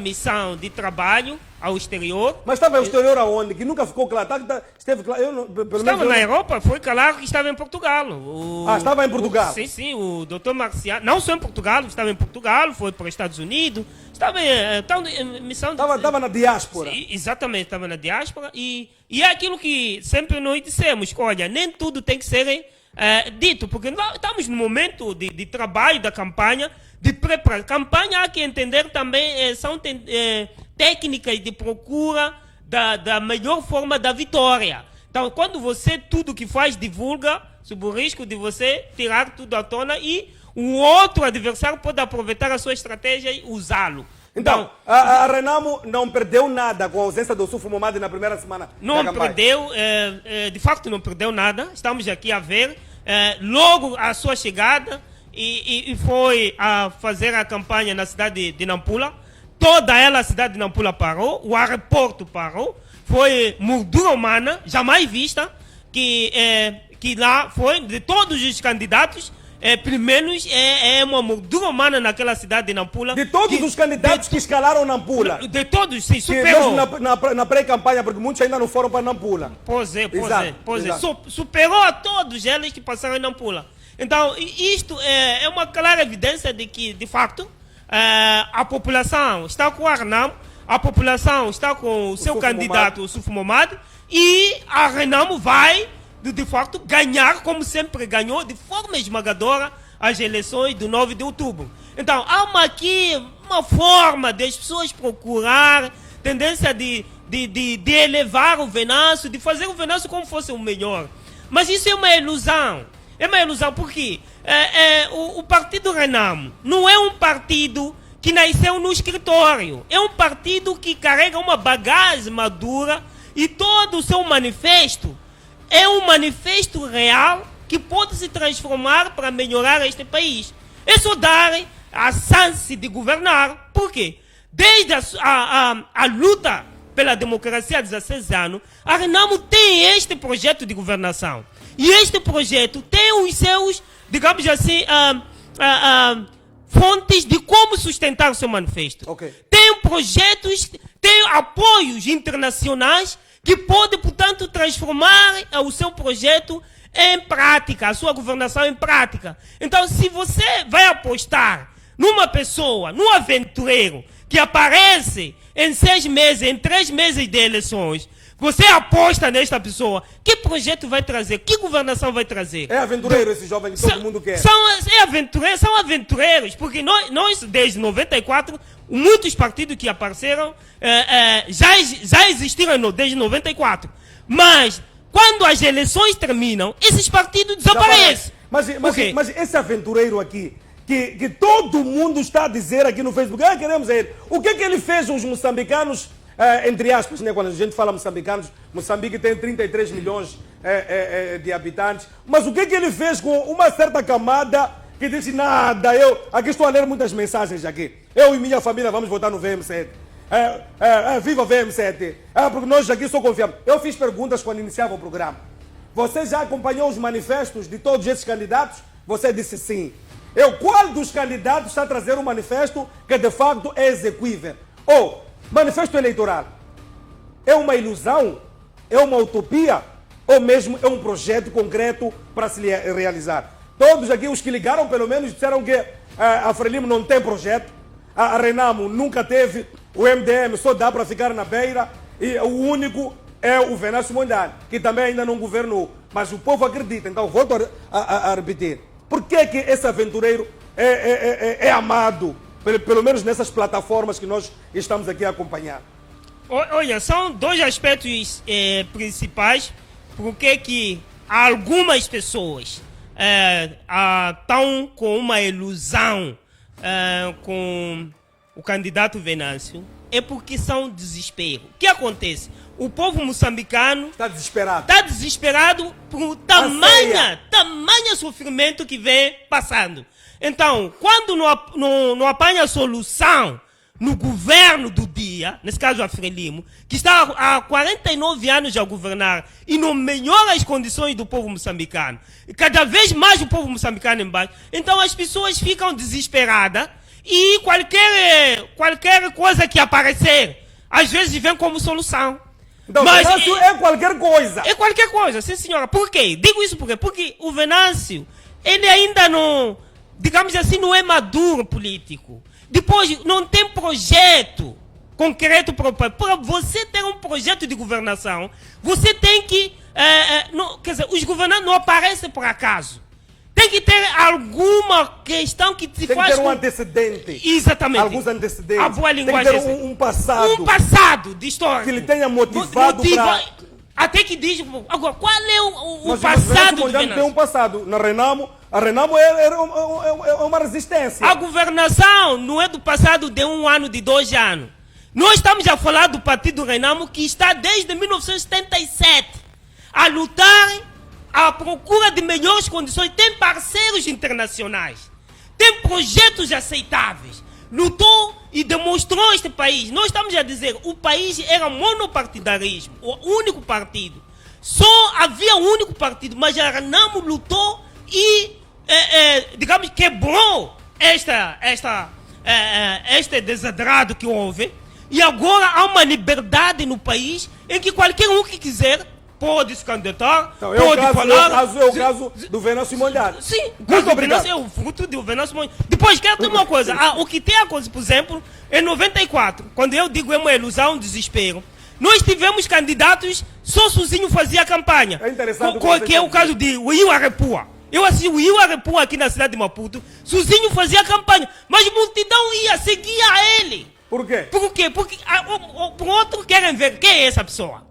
missão de trabalho ao exterior. Mas estava ao exterior aonde? Que nunca ficou claro. Esteve claro. Estava na Europa, foi claro que estava em Portugal. Estava em Portugal? Sim, o doutor Marciano, não só em Portugal, estava em Portugal, foi para os Estados Unidos, estava em missão... Estava na diáspora. Sim, exatamente, estava na diáspora. E é aquilo que sempre nós dissemos, que olha, nem tudo tem que ser dito, porque nós estamos no momento de trabalho da campanha, de preparação. Campanha há que entender também, são técnicas de procura da melhor forma da vitória. Então, quando você tudo que faz divulga, sob o risco de você tirar tudo à tona e o outro adversário pode aproveitar a sua estratégia e usá-lo. Então, a Renamo não perdeu nada com a ausência do Ossufo Momadi na primeira semana não da campanha? Perdeu, de facto não perdeu nada. Estamos aqui a ver, logo a sua chegada e foi a fazer a campanha na cidade de Nampula. Toda ela, a cidade de Nampula parou, o aeroporto parou, foi moldura humana, jamais vista, que lá foi, de todos os candidatos, pelo menos é uma moldura humana naquela cidade de Nampula. De todos os candidatos que escalaram Nampula? De todos, sim, superou. Na pré-campanha, porque muitos ainda não foram para Nampula. Pois é. Superou a todos eles que passaram em Nampula. Então, isto é uma clara evidência de que, de facto, a população está com o Renamo, a população está com o seu candidato, o Ossufo Momadi, e a Renamo vai, de facto, ganhar, como sempre ganhou, de forma esmagadora, as eleições do 9 de outubro. Então, há aqui uma forma das pessoas procurar, tendência de elevar o Venâncio, de fazer o Venâncio como fosse o melhor. Mas isso é uma ilusão. É uma ilusão porque o Partido Renamo não é um partido que nasceu no escritório. É um partido que carrega uma bagagem madura e todo o seu manifesto é um manifesto real que pode se transformar para melhorar este país. É só dar a chance de governar. Por quê? Desde a luta pela democracia há 16 anos, a Renamo tem este projeto de governação. E este projeto tem os seus, digamos assim, fontes de como sustentar o seu manifesto. Okay. Tem projetos, tem apoios internacionais que podem, portanto, transformar o seu projeto em prática, a sua governação em prática. Então, se você vai apostar numa pessoa, num aventureiro, que aparece em 6 meses, em 3 meses de eleições, você aposta nesta pessoa, que projeto vai trazer? Que governação vai trazer? É aventureiro esse jovem que todo mundo quer. São aventureiros, porque nós, desde 94, muitos partidos que apareceram já existiram desde 94. Mas, quando as eleições terminam, esses partidos desaparecem. Mas esse aventureiro aqui, que todo mundo está a dizer aqui no Facebook, queremos ele. O que ele fez aos moçambicanos? Entre aspas, né, quando a gente fala moçambicanos, Moçambique tem 33 milhões de habitantes, mas o que ele fez com uma certa camada que disse, nada, aqui estou a ler muitas mensagens aqui, eu e minha família vamos votar no VM7, viva VM7, porque nós aqui só confiamos. Eu fiz perguntas quando iniciava o programa. Você já acompanhou os manifestos de todos esses candidatos? Você disse sim. Qual dos candidatos está a trazer um manifesto que de facto é execuível? Manifesto eleitoral é uma ilusão? É uma utopia? Ou mesmo é um projeto concreto para se realizar? Todos aqui, os que ligaram, pelo menos, disseram que a Frelimo não tem projeto, a Renamo nunca teve, o MDM só dá para ficar na beira, e o único é o Venâncio Mondlane, que também ainda não governou. Mas o povo acredita, então volto a repetir. Por que esse aventureiro é amado? Pelo menos nessas plataformas que nós estamos aqui a acompanhar. Olha, são 2 aspectos principais porque que algumas pessoas estão com uma ilusão com o candidato Venâncio. É porque são desespero. O que acontece? O povo moçambicano está desesperado. Está desesperado por tamanha sofrimento que vem passando. Então, quando não apanha a solução no governo do dia, nesse caso a Frelimo, que está há 49 anos a governar e não melhora as condições do povo moçambicano, e cada vez mais o povo moçambicano embaixo, então as pessoas ficam desesperadas E qualquer coisa que aparecer, às vezes vem como solução. Então, Mas Venâncio é qualquer coisa. É qualquer coisa, sim senhora. Por quê? Digo isso por quê? Porque o Venâncio, ele ainda não, digamos assim, não é maduro político. Depois, não tem projeto concreto para você ter um projeto de governação. Você tem que, quer dizer, os governantes não aparecem por acaso. Tem que ter alguma questão que te Tem faz... que ter um antecedente. Exatamente. Alguns antecedentes. A boa linguagem. Tem que ter um passado. Um passado de história. Que lhe tenha motivado para... Até que diz... Agora, qual é o Mas passado do Venâncio? Tem um passado. Na Renamo, a Renamo é uma resistência. A governação não é do passado de 1 ano, de 2 anos. Nós estamos a falar do Partido Renamo, que está desde 1977 a lutar à procura de melhores condições. Tem parceiros internacionais, tem projetos aceitáveis, lutou e demonstrou este país. Nós estamos a dizer, o país era monopartidarismo, o único partido. Só havia um único partido, mas a Renamo lutou e, digamos, quebrou este desagrado que houve. E agora há uma liberdade no país em que qualquer um que quiser pode se candidatar, então, pode falar. É o caso do Venâncio Mondlane. Sim, muito obrigado. É o fruto do Venâncio Mondlane. Depois, quero ter uma coisa. O que tem acontecido, por exemplo, em 94, quando eu digo é uma ilusão, um desespero, nós tivemos candidatos, só sozinho fazia campanha. É interessante. Que é o caso de Will Arepua. Eu assisti o Will Arepua aqui na cidade de Maputo, sozinho fazia campanha, mas a multidão ia seguir a ele. Por quê? Por quê? Porque por outro querem ver quem é essa pessoa.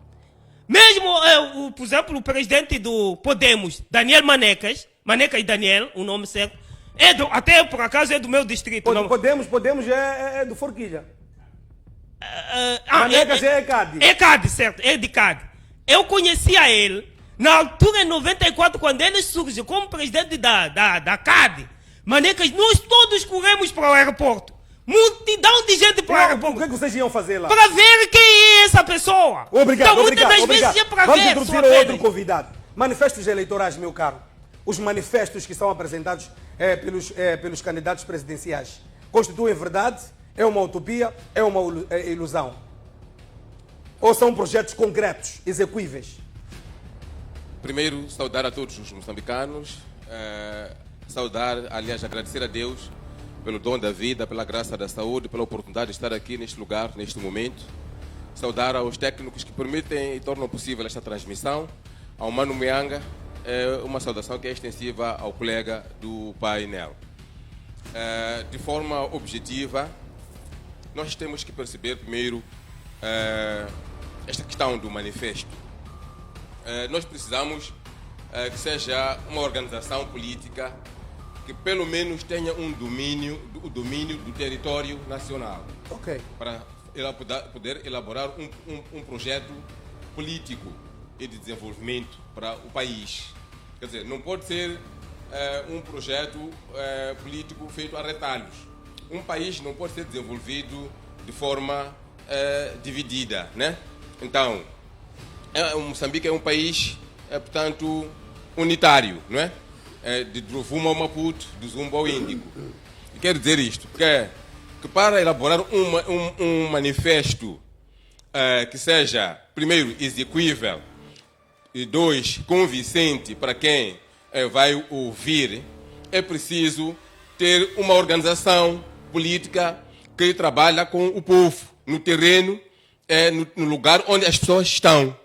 Mesmo, por exemplo, o presidente do Podemos, Daniel Manecas Daniel, o nome certo, até por acaso é do meu distrito. Podemos é do Forquilha. Manecas é CAD. É CAD, certo, é de CAD. Eu conhecia ele, na altura, em 94, quando ele surgiu como presidente da CAD. Manecas, nós todos corremos para o aeroporto. Multidão de gente para o aeroporto. O que vocês iam fazer lá? Para ver quem é essa pessoa. Obrigado, então, muitas das obrigado. vezes é para Vamos ver. introduzir outro convidado. Manifestos eleitorais, meu caro. Os manifestos que são apresentados pelos candidatos presidenciais constituem verdade? É uma utopia? É uma ilusão? Ou são projetos concretos, execuíveis? Primeiro, saudar a todos os moçambicanos, aliás, agradecer a Deus pelo dom da vida, pela graça da saúde, pela oportunidade de estar aqui neste lugar, neste momento. Saudar aos técnicos que permitem e tornam possível esta transmissão. Ao Mano Mianga, uma saudação que é extensiva ao colega do painel. De forma objetiva, nós temos que perceber primeiro esta questão do manifesto. Nós precisamos que seja uma organização política que pelo menos tenha o domínio do território nacional. Ok. Para ela poder elaborar um projeto político e de desenvolvimento para o país. Quer dizer, não pode ser um projeto político feito a retalhos. Um país não pode ser desenvolvido de forma dividida, né? Então, o Moçambique é um país, portanto, unitário, não é? De Rovuma ao Maputo, do Zumba ao Índico. E quero dizer isto, que para elaborar um manifesto que seja, primeiro, execuível e, 2, convincente para quem vai ouvir, é preciso ter uma organização política que trabalha com o povo, no terreno, no lugar onde as pessoas estão.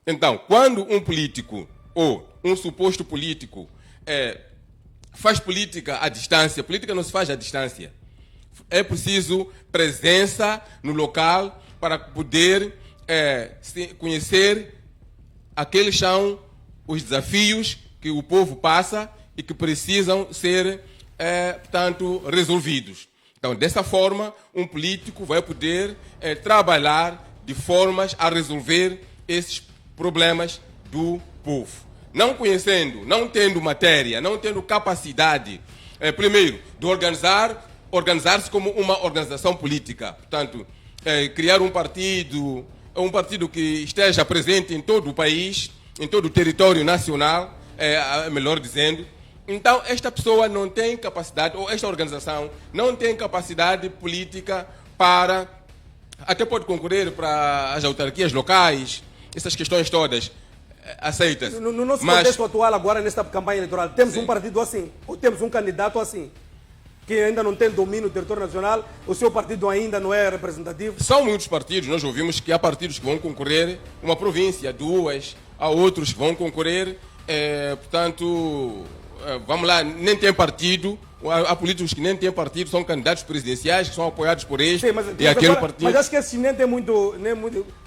Então, quando um político ou um suposto político faz política à distância, política não se faz à distância. É preciso presença no local para poder conhecer aqueles são os desafios que o povo passa e que precisam ser, portanto, resolvidos. Então, dessa forma, um político vai poder trabalhar de formas a resolver esses problemas do povo. Não conhecendo, não tendo matéria, não tendo capacidade, primeiro, de organizar-se como uma organização política. Portanto, criar um partido que esteja presente em todo o país, em todo o território nacional, melhor dizendo, Então, esta pessoa não tem capacidade, ou esta organização não tem capacidade política para... Até pode concorrer para as autarquias locais, essas questões todas aceitas. No nosso contexto atual, agora, nesta campanha eleitoral, temos um partido assim, ou temos um candidato assim, que ainda não tem domínio do território nacional, o seu partido ainda não é representativo? São muitos partidos, nós ouvimos que há partidos que vão concorrer uma província, duas, há outros que vão concorrer, portanto, vamos lá, nem tem partido, há políticos que nem têm partido, são candidatos presidenciais que são apoiados por este e aquele partido. Mas acho que esses nem tem muito,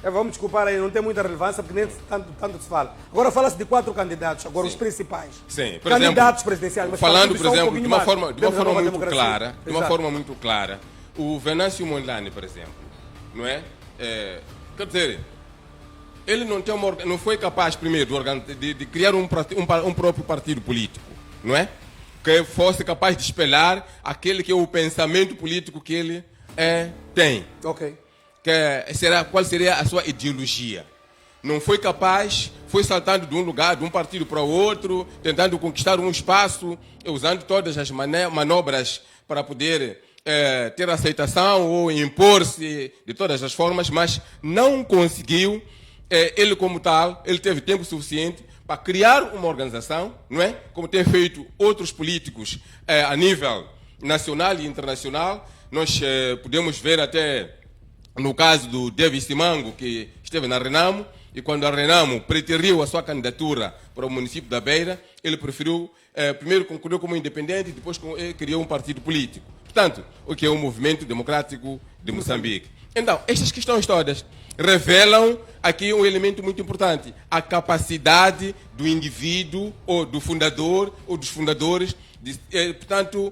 vamos desculpar aí, não tem muita relevância porque nem tanto se fala. Agora fala-se de 4 candidatos, agora os principais. Sim, por candidatos exemplo, presidenciais. Mas falando, por exemplo, de uma forma muito clara, o Venâncio Mondlane, por exemplo, não é? Quer dizer, ele não foi capaz, primeiro, de criar um próprio partido político, não é? Que fosse capaz de espelhar aquele que é o pensamento político que ele tem. Ok. Qual seria a sua ideologia. Não foi capaz, foi saltando de um lugar, de um partido para o outro, tentando conquistar um espaço, usando todas as manobras para poder ter aceitação ou impor-se de todas as formas, mas não conseguiu. Ele como tal, ele teve tempo suficiente para criar uma organização, não é? Como tem feito outros políticos a nível nacional e internacional. Nós podemos ver até no caso do David Simango, que esteve na Renamo, e quando a Renamo preteriu a sua candidatura para o município da Beira, ele preferiu, primeiro concorreu como independente, depois criou um partido político. Portanto, o que é o Movimento Democrático de Moçambique. Então, estas questões todas revelam aqui um elemento muito importante, a capacidade do indivíduo, ou do fundador, ou dos fundadores, portanto,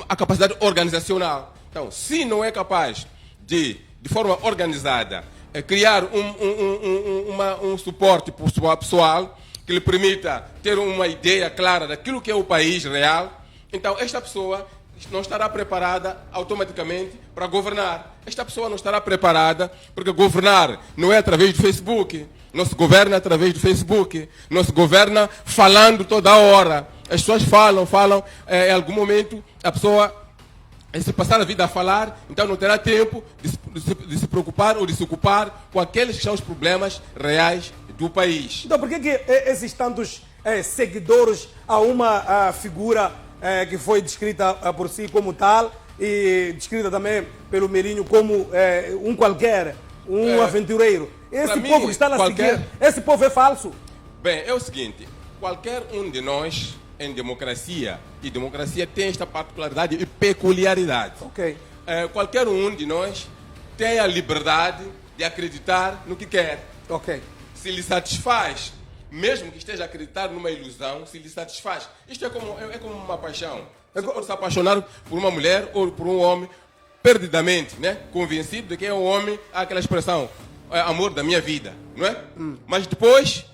a capacidade organizacional. Então, se não é capaz de forma organizada, criar um suporte pessoal que lhe permita ter uma ideia clara daquilo que é o país real, então esta pessoa não estará preparada automaticamente para governar. Esta pessoa não estará preparada, porque governar não é através do Facebook. Não se governa através do Facebook. Não se governa falando toda hora. As pessoas falam. Em algum momento, a pessoa, se passar a vida a falar, então não terá tempo de se preocupar ou de se ocupar com aqueles que são os problemas reais do país. Então, por que esses tantos seguidores a uma figura que foi descrita por si como tal e descrita também pelo Melinho como um qualquer, aventureiro? Esse povo que está lá seguir, esse povo é falso? Bem, é o seguinte, qualquer um de nós em democracia, e democracia tem esta particularidade e peculiaridade. Okay. Qualquer um de nós tem a liberdade de acreditar no que quer. Okay. Se lhe satisfaz, mesmo que esteja a acreditar numa ilusão, se lhe satisfaz. Isto é como uma paixão. Você pode se apaixonar por uma mulher ou por um homem perdidamente, né? Convencido de que é um homem, aquela expressão, amor da minha vida, não é? Mas depois,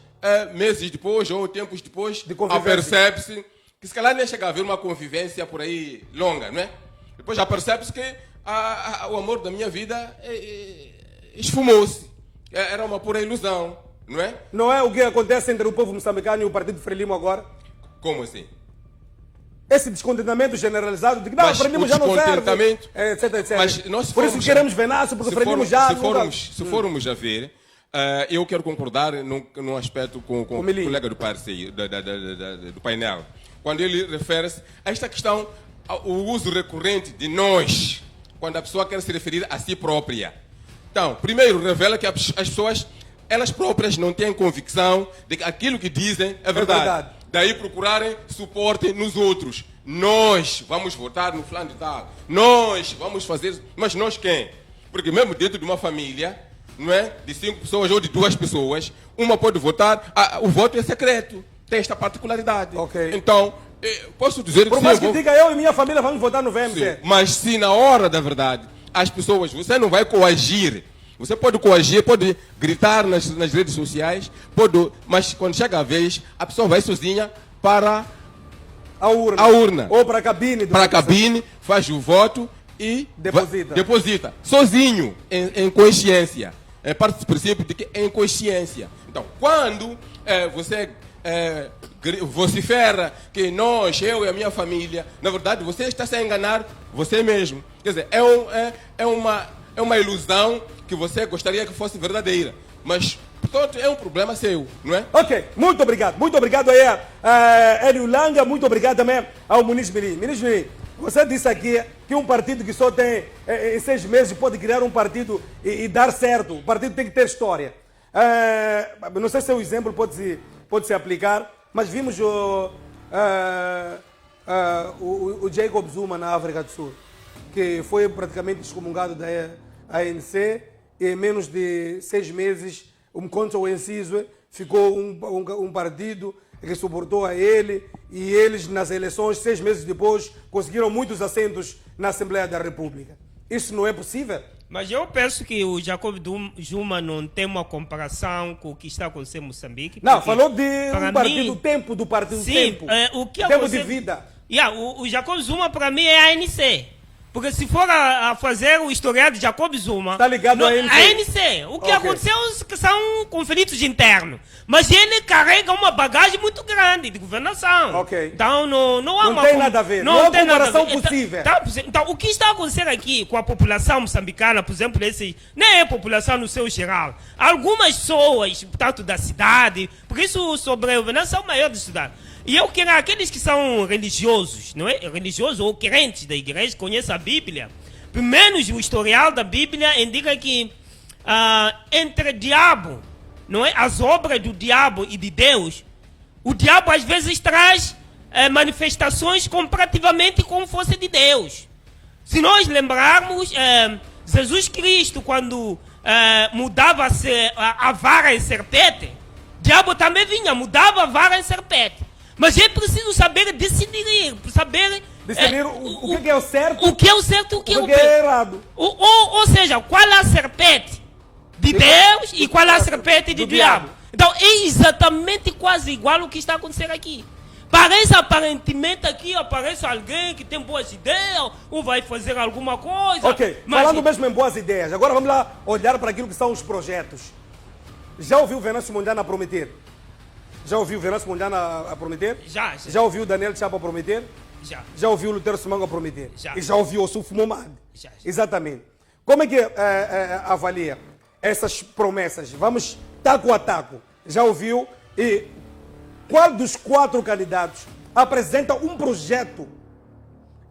meses depois ou tempos depois, apercebe-se que se calhar nem chega a haver uma convivência por aí longa, não é? Depois já percebe-se que o amor da minha vida esfumou-se. Era uma pura ilusão. Não é? Não é o que acontece entre o povo moçambicano e o partido Frelimo agora? Como assim? Esse descontentamento generalizado de que não, o Frelimo já não serve, etc. Mas por isso queremos Venâncio, porque o Frelimo já... Se formos a ver, eu quero concordar num aspecto com o colega do parceiro, do painel, quando ele refere-se a esta questão, o uso recorrente de nós, quando a pessoa quer se referir a si própria. Então, primeiro, revela que as pessoas... elas próprias não têm convicção de que aquilo que dizem é verdade. Daí procurarem suporte nos outros. Nós vamos votar no fulano de tal. Nós vamos fazer... Mas nós quem? Porque mesmo dentro de uma família, não é? De 5 pessoas ou de 2 pessoas, uma pode votar, o voto é secreto. Tem esta particularidade. Okay. Então, posso dizer que... Por mais que diga eu e minha família vamos votar no VMC. Sim, mas se na hora da verdade, as pessoas... Você não vai coagir. Você pode coagir, pode gritar nas redes sociais, mas quando chega a vez, a pessoa vai sozinha para a urna. Ou para a cabine. Para a cabine, faz o voto e deposita. Sozinho, em consciência. Parte do princípio de que é em consciência. Então, quando você vocifera que nós, eu e a minha família, na verdade você está a enganar você mesmo. Quer dizer, é uma ilusão que você gostaria que fosse verdadeira, mas portanto é um problema seu, não é? Ok, muito obrigado aí a Hélio Langa, muito obrigado também ao Muniz Mirim. Muniz Mirim, você disse aqui que um partido que só tem em 6 meses pode criar um partido e dar certo, o partido tem que ter história. Não sei se o exemplo pode se aplicar, mas vimos o Jacob Zuma na África do Sul, que foi praticamente excomungado da ANC e em menos de 6 meses, contra o Enciso, ficou um partido que suportou a ele e eles nas eleições, 6 meses depois, conseguiram muitos assentos na Assembleia da República. Isso não é possível? Mas eu penso que o Jacob Zuma não tem uma comparação com o que está acontecendo em Moçambique. Não, falou de um partido, tempo do partido, sim, tempo. O que tempo de vida. O Jacob Zuma, para mim, é a ANC. Porque se for a fazer o historial de Jacob Zuma... Está ligado à ANC? A ANC. O que aconteceu são conflitos internos. Mas ele carrega uma bagagem muito grande de governação. Ok. Então, não há não tem nada a ver. Não há comparação possível. Então, o que está acontecendo aqui com a população moçambicana, por exemplo, nem é a população no seu geral. Algumas pessoas, portanto, da cidade, por isso sobre a governação maior da cidade. E eu quero aqueles que são religiosos, não é? Religiosos ou crentes da igreja, conhecem a Bíblia. Pelo menos o historial da Bíblia indica que entre diabo, não é? As obras do diabo e de Deus, o diabo às vezes traz manifestações comparativamente como fosse de Deus. Se nós lembrarmos, Jesus Cristo, quando mudava a vara em serpente, o diabo também vinha, mudava a vara em serpente. Mas é preciso saber decidir, saber o que é o certo, o que é o certo e o que é o errado. Ou seja, qual é a serpente de Deus e qual é a serpente do diabo. Então é exatamente quase igual o que está acontecendo aqui. Parece aparentemente aqui, aparece alguém que tem boas ideias ou vai fazer alguma coisa. Ok, mas falando mesmo em boas ideias, agora vamos lá olhar para aquilo que são os projetos. Já ouviu o Venâncio Mondlane a prometer? Já ouviu o Venâncio Mondlane a prometer? Já. Já ouviu o Daniel Chapo a prometer? Já. Já ouviu o Lutero Simango a prometer? Já. E já ouviu o Suf Momad? Já. Exatamente. Como é que avalia essas promessas? Vamos taco a taco. Já ouviu? E qual dos 4 candidatos apresenta um projeto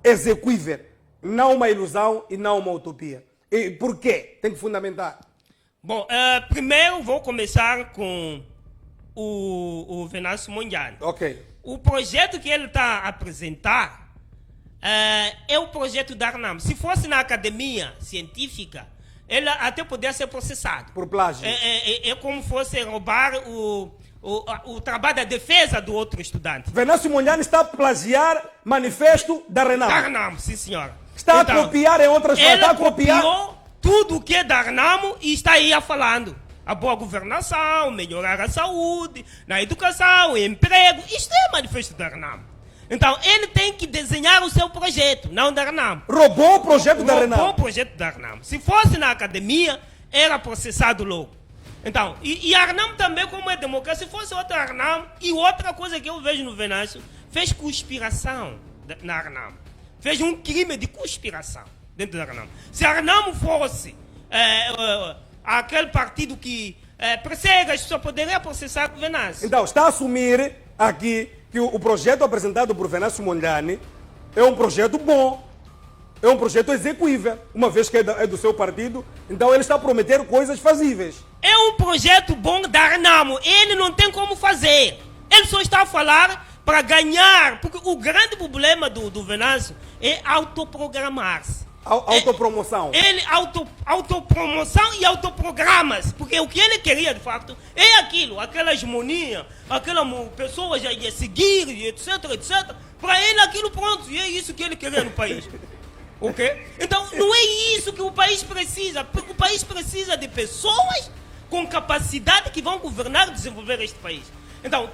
execuível, não uma ilusão e não uma utopia? E por quê? Tem que fundamentar. Bom, primeiro vou começar com o Venâncio Mondlane. Ok. O projeto que ele está a apresentar é o projeto da Arnam. Se fosse na academia científica, ele até poderia ser processado. Por plágio. É como fosse roubar o trabalho da defesa do outro estudante. Venâncio Mondlane está a plagiar manifesto da Renam. Da Arnam, sim senhora. Está a copiar em outras palavras. Está a copiar tudo o que é da Arnam e está aí falando. A boa governação, melhorar a saúde, na educação, emprego. Isto é manifesto da Arnam. Então, ele tem que desenhar o seu projeto, não da Arnam. Roubou o projeto da Arnam. Roubou o projeto da Arnam. Se fosse na academia, era processado logo. Então, e a Arnam também, como é democracia, se fosse outra Arnam, e outra coisa que eu vejo no Venâncio, fez conspiração na Arnam. Fez um crime de conspiração dentro da Arnam. Se a Arnam fosse aquele partido que persegue as pessoas, poderia processar o Venâncio. Então, está a assumir aqui que o projeto apresentado por Venâncio Mondlane é um projeto bom, é um projeto execuível, uma vez que é do seu partido, então ele está a prometer coisas fazíveis. É um projeto bom da Arnam, ele não tem como fazer. Ele só está a falar para ganhar, porque o grande problema do Venâncio é autoprogramar-se. Autopromoção. Ele autopromoção e autoprograma-se, porque o que ele queria de facto é aquela hegemonia, aquela pessoa já ia seguir, etc, etc. Para ele aquilo pronto, e é isso que ele queria no país. Ok? Então não é isso que o país precisa, porque o país precisa de pessoas com capacidade que vão governar e desenvolver este país. Então,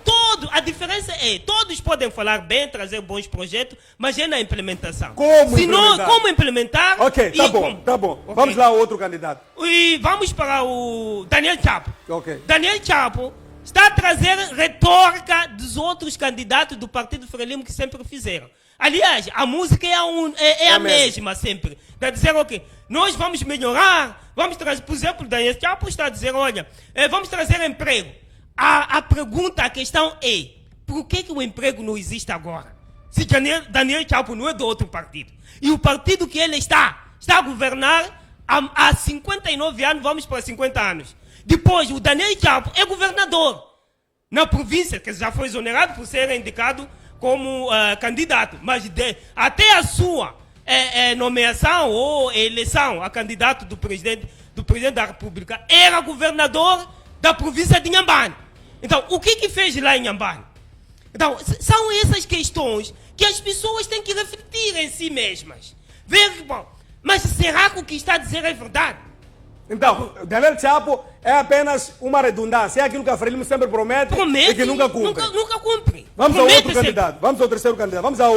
a diferença é, todos podem falar bem, trazer bons projetos, mas é na implementação. Como implementar? Ok, tá bom. Okay. Vamos lá, outro candidato. E vamos para o Daniel Chapo. Ok. Daniel Chapo está a trazer retórica dos outros candidatos do Partido Frelimo que sempre fizeram. Aliás, a música é a mesma sempre. Está a dizer, ok, nós vamos melhorar, vamos trazer, por exemplo, Daniel Chapo está a dizer, olha, vamos trazer emprego. A pergunta, a questão é, por que o emprego não existe agora? Se Daniel Chapo não é do outro partido. E o partido que ele está a governar há 59 anos, vamos para 50 anos. Depois, o Daniel Chapo é governador na província, que já foi exonerado por ser indicado como candidato. Mas até a sua nomeação ou eleição a candidato do presidente da República, era governador da província de Inhambane. Então, o que fez lá em Inhambane? Então, são essas questões que as pessoas têm que refletir em si mesmas. Ver, bom, mas será que o que está a dizer é verdade? Então, Daniel Chapo é apenas uma redundância. É aquilo que a Frelimo sempre promete e que nunca cumpre. Nunca cumpre. Vamos ao outro candidato. Vamos ao terceiro candidato. Vamos ao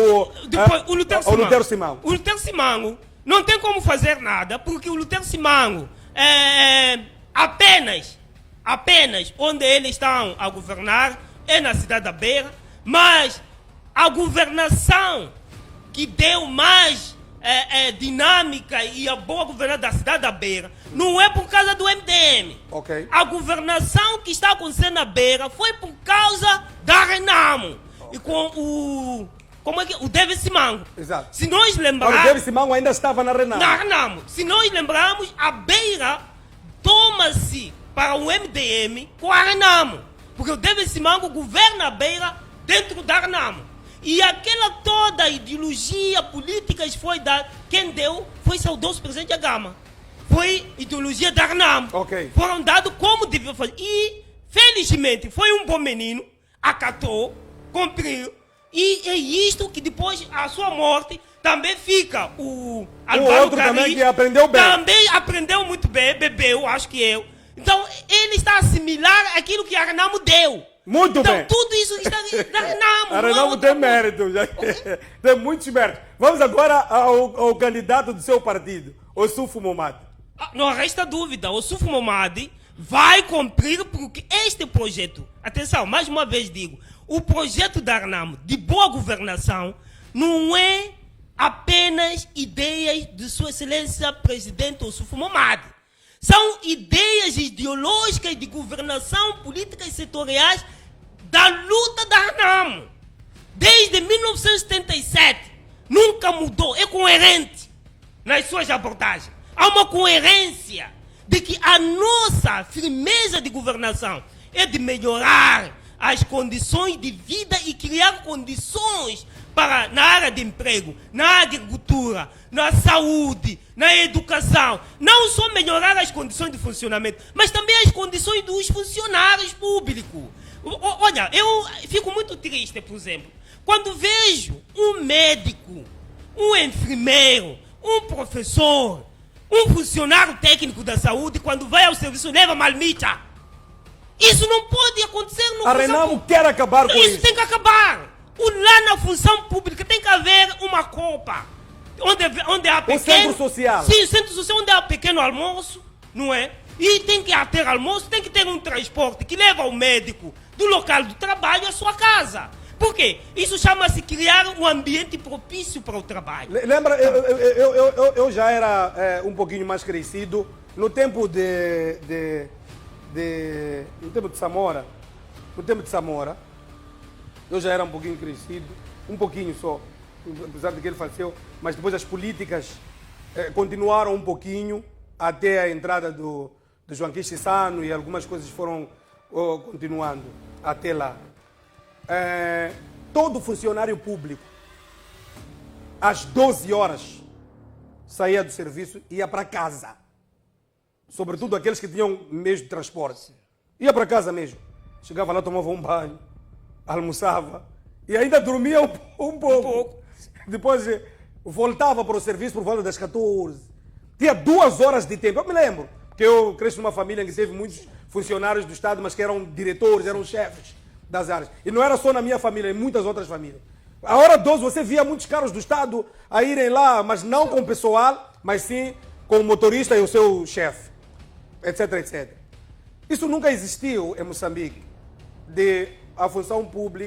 Lutero Simango. O Lutero Simango não tem como fazer nada, porque o Lutero Simango apenas onde eles estão a governar é na cidade da Beira, mas a governação que deu mais dinâmica e a boa governança da cidade da Beira não é por causa do MDM. Okay. A governação que está acontecendo na Beira foi por causa da Renamo. Okay. E com o David Simango. Exato. Se nós lembrarmos... O David Simango ainda estava na Renamo. Na Renamo. Se nós lembrarmos, a Beira toma-se para o MDM com a Renamo. Porque o David Simango governa a Beira dentro da Renamo. E aquela toda ideologia política foi dada. Quem deu foi o saudoso presidente Agama. Foi ideologia da Renamo. Okay. Foram dados como deviam fazer. E, felizmente, foi um bom menino, acatou, cumpriu. E é isto que depois, a sua morte, também fica o outro Cariz, também que aprendeu bem. Também aprendeu muito bem, bebeu, acho que eu. Então, ele está a assimilar aquilo que a Renamo deu. Muito então, bem. Então, tudo isso está na Renamo. A Renamo tem mérito. Tem muitos méritos. Vamos agora ao candidato do seu partido, Ossufo Momadi. Não resta dúvida. Ossufo Momadi vai cumprir porque este projeto, atenção, mais uma vez digo, o projeto da Renamo de boa governação não é apenas ideias de Sua Excelência Presidente Ossufo Momadi. São ideias ideológicas de governação, políticas setoriais da luta da Renamo. Desde 1977, nunca mudou. É coerente nas suas abordagens. Há uma coerência de que a nossa firmeza de governação é de melhorar as condições de vida e criar condições para, na área de emprego, na agricultura, na saúde, na educação, não só melhorar as condições de funcionamento, mas também as condições dos funcionários públicos. Olha, eu fico muito triste, por exemplo, quando vejo um médico, um enfermeiro, um professor, um funcionário técnico da saúde, quando vai ao serviço, leva marmita. Isso não pode acontecer no A Renamo quer acabar com isso. Isso tem que acabar. Lá na função pública tem que haver uma copa. Onde há pequeno... O centro social. Sim, o centro social onde há pequeno almoço, não é? E tem que ter almoço, tem que ter um transporte que leva o médico do local do trabalho à sua casa. Por quê? Isso chama-se criar um ambiente propício para o trabalho. Lembra, eu já era um pouquinho mais crescido no tempo no tempo de Samora. No tempo de Samora, eu já era um pouquinho crescido, um pouquinho só, apesar de que ele faleceu, mas depois as políticas continuaram um pouquinho até a entrada do João Chissano e algumas coisas foram continuando até lá. Todo funcionário público, às 12 horas, saía do serviço e ia para casa. Sobretudo aqueles que tinham meios de transporte. Ia para casa mesmo. Chegava lá, tomava um banho, almoçava e ainda dormia um pouco. Depois voltava para o serviço por volta das 14. Tinha 2 horas de tempo. Eu me lembro, porque eu cresci numa família em que teve muitos funcionários do Estado, mas que eram diretores, eram chefes das áreas. E não era só na minha família, em muitas outras famílias. A hora 12 você via muitos carros do Estado a irem lá, mas não com o pessoal, mas sim com o motorista e o seu chefe, etc, etc. Isso nunca existiu em Moçambique. de a função pública